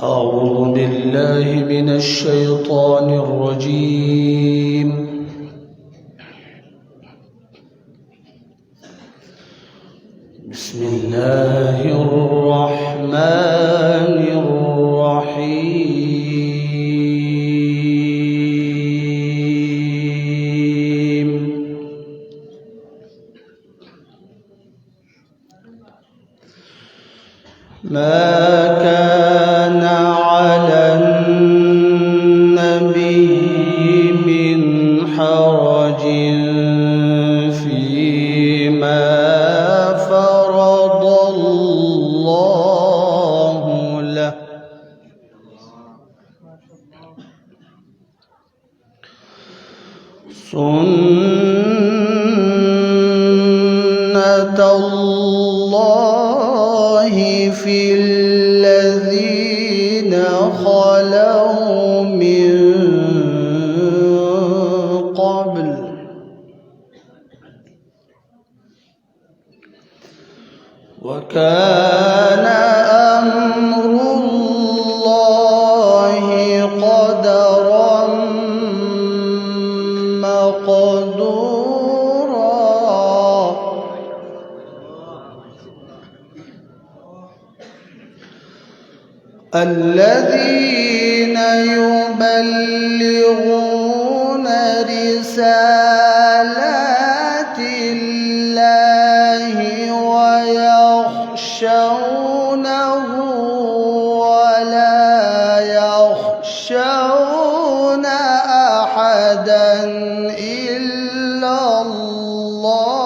أعوذ بالله من الشيطان الرجيم. بسم الله الرحمن الرحيم. ما كان على النبي من حرج فيما فرض الله له، سنة الله في الذين خلوا من قبل، وكان أمر الله قدرا مقدورا. الذين يبلغون رسالات الله ويخشونه ولا يخشون أحدا إلا الله.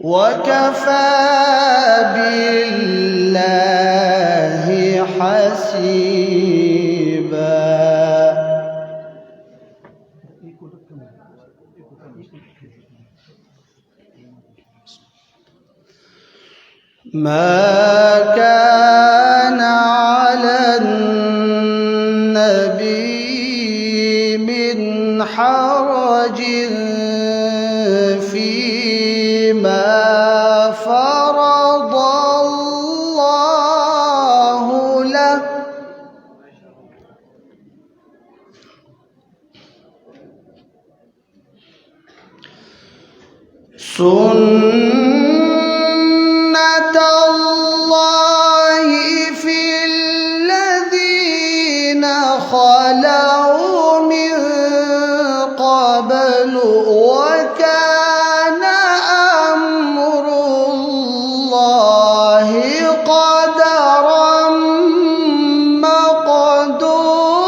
وكفى بالله حسيبا. ما كان على النبي من حرج فيما فرض الله له، سنة الله في الذين خلوا من قبل، وكان أمر الله قدرا مقدورا.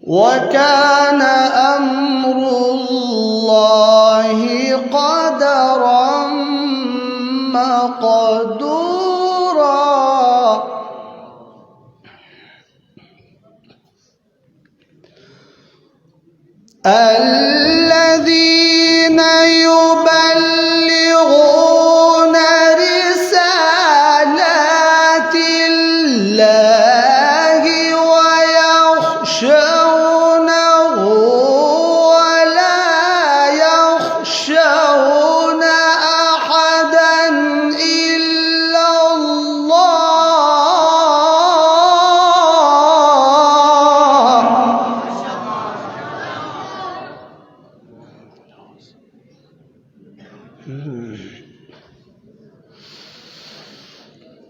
وكان أمر الله قدرا مقدورا. الذين يبلغون رسالات الله ويخشونه ولا يخشون أحدا إلا الله.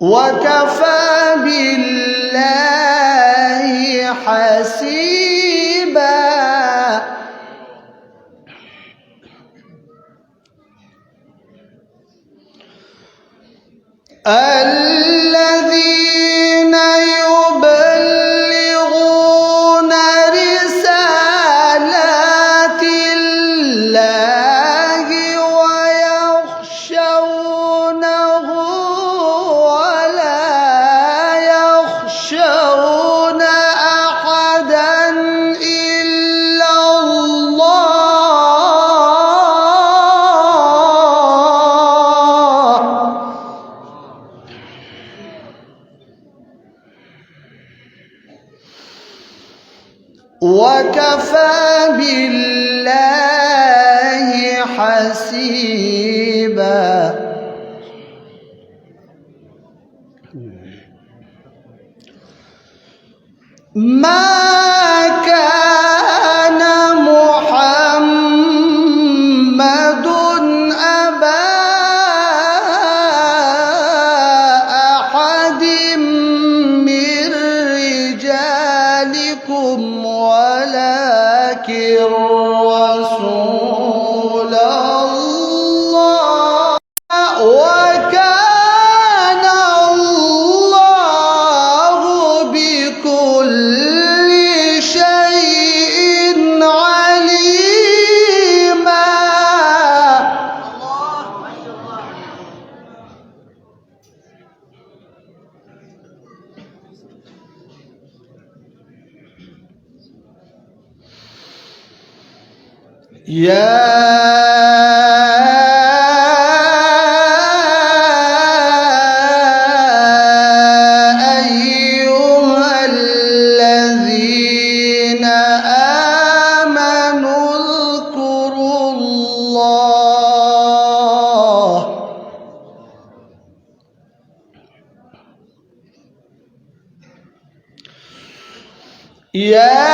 وكفى بالله حسيبا. الذين يبلغون رسالات الله ويخشونه ولا يخشون أحدا وكفى بالله حسيبا. ما كان محمد أبا أحد من رجالكم ولكن رسول الله وكان الله بكل شيء عليما. يا أيها الذين آمنوا اذكروا الله يا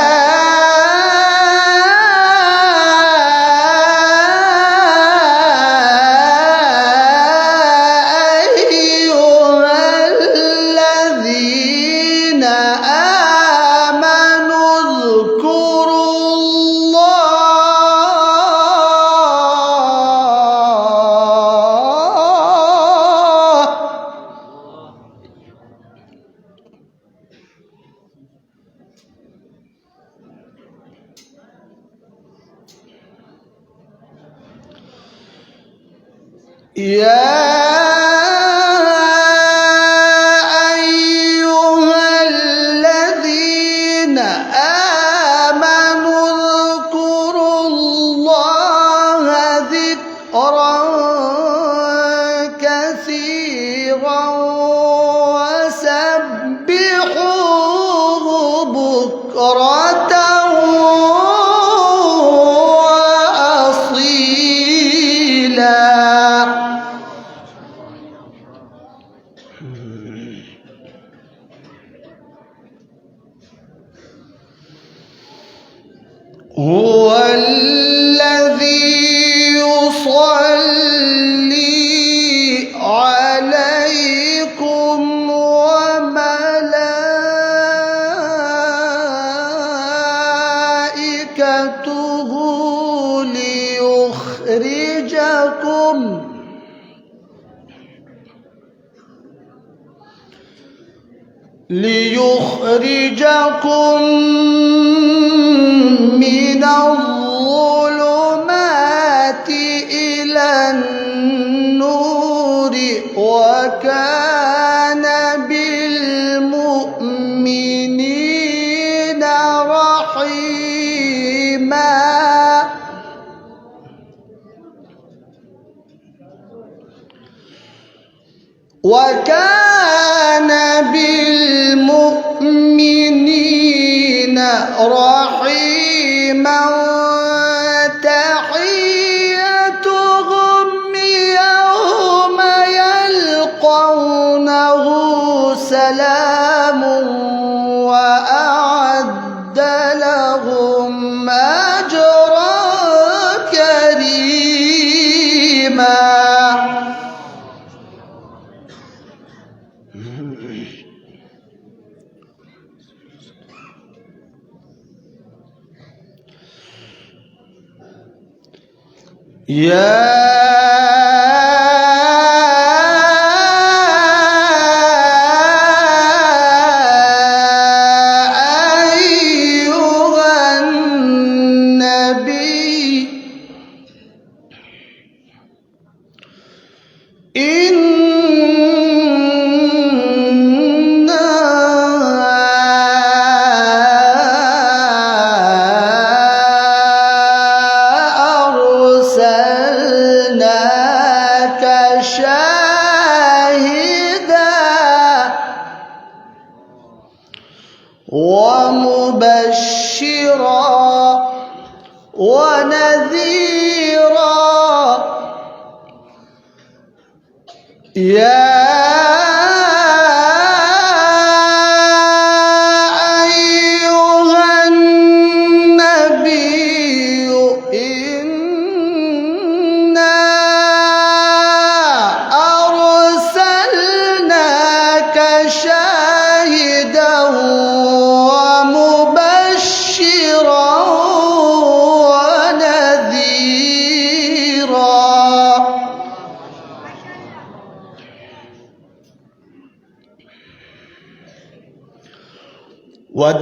أيها الذين آمنوا اذكروا الله ذكرا كثيرا وسبحوه بكرة وأصيلا. هو الذي يصلي عليكم وملائكته ليخرجكم من الظلمات إلى النور وكان بالمؤمنين رحيما. وكان بالمؤمنين رحيما. تحيتهم يوم يلقونه سلام وأعد لهم أجرا كريما. يا أيها النبي إنا أرسلناك مبشرا ونذيرا يا أيها النبي إنا أرسلناك شاهدا ومبشرا ونذيرا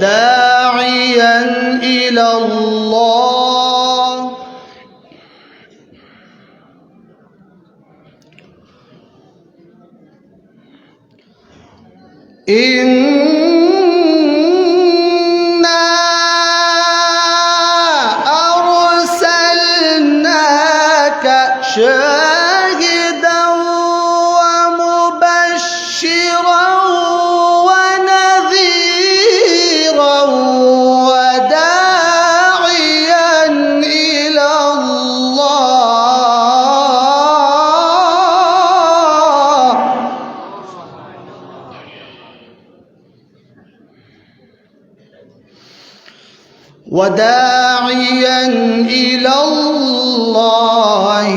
وداعيا إلى الله إنا أرسلناك شاهدا ومبشرا ونذيرا وداعيا إلى الله وداعيا إلى الله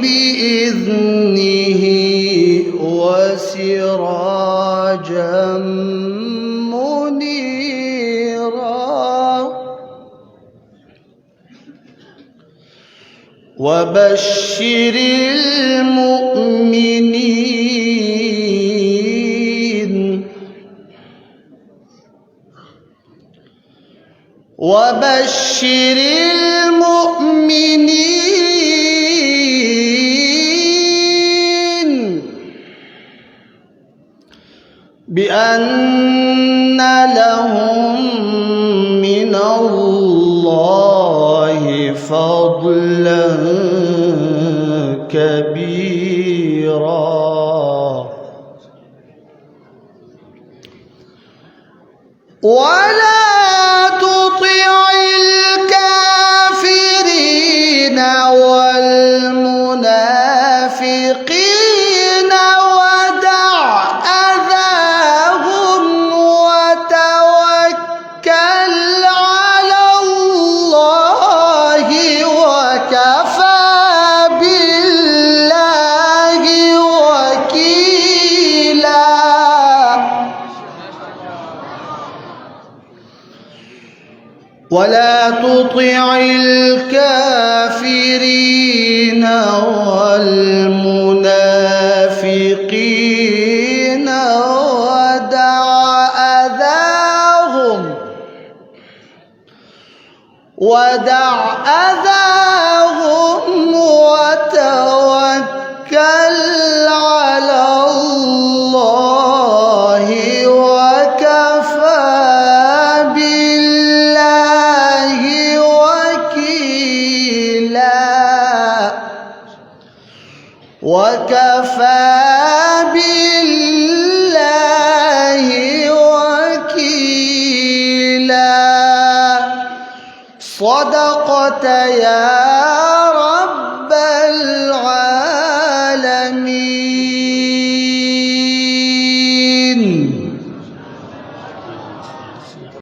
بإذنه وسراجا منيرا وبشر المؤمنين وبشر المؤمنين بأن لهم من الله فضلا كبيرا ولا تطع الكافرين والمنافقين ودع أذاهم وتوكل على الله وكفى بالله وكيلا ولا تطع الكافرين والمنافقين ودع أذاهم وتوكل على الله وكفى بالله وكيلا وكفى بالله وكيلا صدقت يا رب العالمين.